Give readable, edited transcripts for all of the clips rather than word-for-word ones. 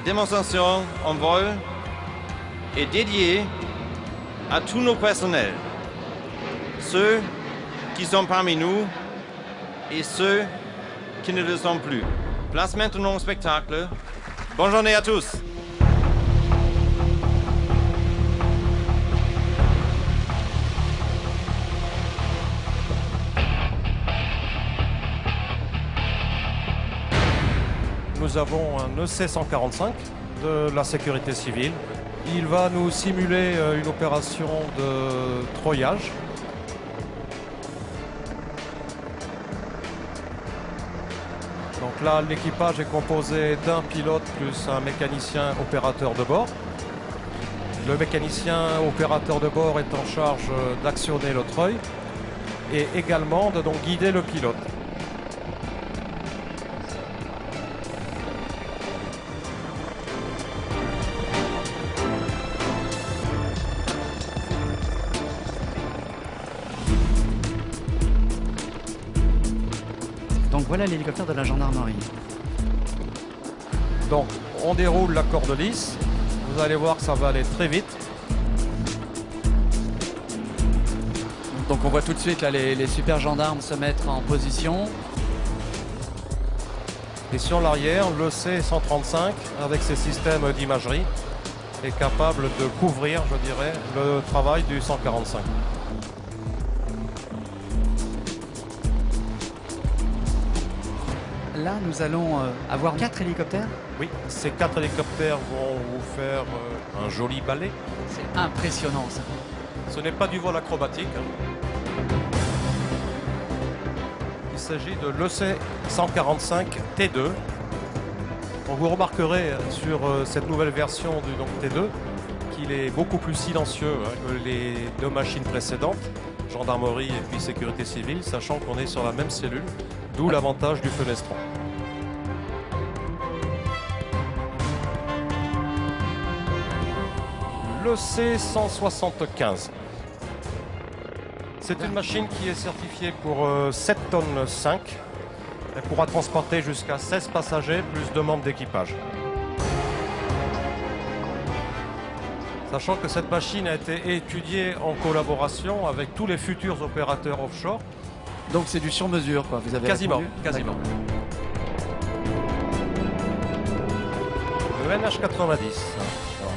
démonstration en vol est dédiée à tous nos personnels, ceux qui sont parmi nous et ceux qui ne le sont plus. Place maintenant au spectacle. Bonne journée à tous. Nous avons un EC-145 de la sécurité civile. Il va nous simuler une opération de treuillage. Donc là, l'équipage est composé d'un pilote plus un mécanicien opérateur de bord. Le mécanicien opérateur de bord est en charge d'actionner le treuil et également de donc guider le pilote. Donc voilà l'hélicoptère de la gendarmerie. Donc on déroule la corde lisse. Vous allez voir que ça va aller très vite. Donc on voit tout de suite là, les super gendarmes se mettre en position. Et sur l'arrière, le C-135 avec ses systèmes d'imagerie est capable de couvrir, je dirais, le travail du 145. Là, nous allons avoir 4 hélicoptères. Oui, ces 4 hélicoptères vont vous faire un joli ballet. C'est impressionnant ça. Ce n'est pas du vol acrobatique. Il s'agit de l'EC-145 T2. Donc vous remarquerez sur cette nouvelle version du T2 qu'il est beaucoup plus silencieux que les 2 machines précédentes, gendarmerie et puis sécurité civile, sachant qu'on est sur la même cellule, d'où l'avantage du fenestron. Le C-175. C'est une machine qui est certifiée pour 7 tonnes 5. Elle pourra transporter jusqu'à 16 passagers plus 2 membres d'équipage. Sachant que cette machine a été étudiée en collaboration avec tous les futurs opérateurs offshore. Donc c'est du sur-mesure quoi, vous avez Quasiment, répondu. quasiment. Le NH90,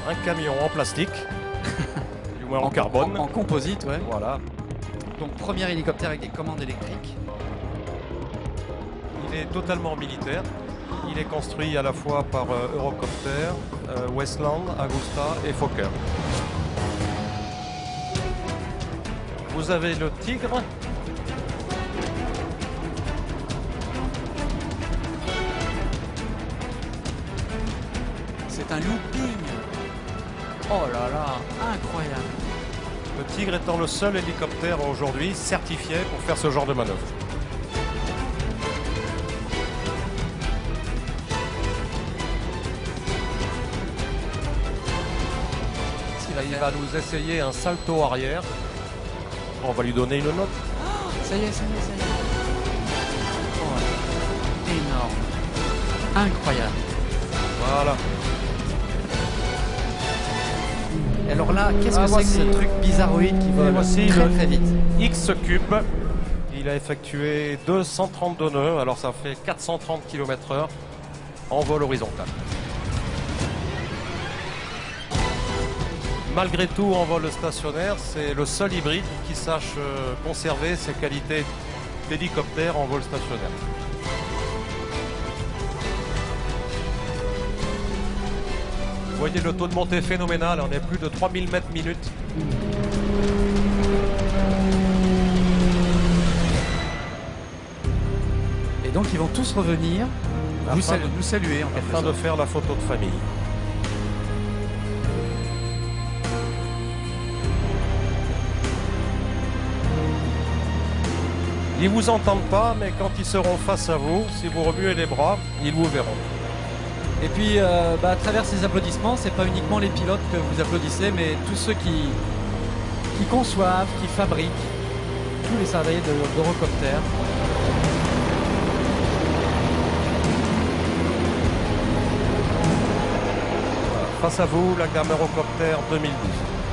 un camion en plastique, du moins en carbone. En composite, ouais. Voilà. Donc premier hélicoptère avec des commandes électriques. Il est totalement militaire. Il est construit à la fois par Eurocopter, Westland, Agusta et Fokker. Vous avez le Tigre. C'est un looping. Oh là là, incroyable. Le Tigre étant le seul hélicoptère aujourd'hui certifié pour faire ce genre de manœuvre. Il va nous essayer un salto arrière. On va lui donner une note. Oh, ça y est. Oh, énorme. Incroyable. Voilà. Et alors là, qu'est-ce que c'est que ce truc bizarroïde qui vole très vite? X-Cube. Il a effectué 232 nœuds, alors ça fait 430 km/h en vol horizontal. Malgré tout, en vol stationnaire, c'est le seul hybride qui sache conserver ses qualités d'hélicoptère en vol stationnaire. Vous voyez le taux de montée phénoménal, on est plus de 3000 mètres minute. Et donc ils vont tous revenir nous saluer en quelque Afin de sorte. faire la photo de famille. Ils vous entendent pas, mais quand ils seront face à vous, si vous remuez les bras, ils vous verront. Et puis à travers ces applaudissements, c'est pas uniquement les pilotes que vous applaudissez, mais tous ceux qui conçoivent, qui fabriquent, tous les salariés d'Eurocopter. Face à vous, la gamme Eurocopter 2012.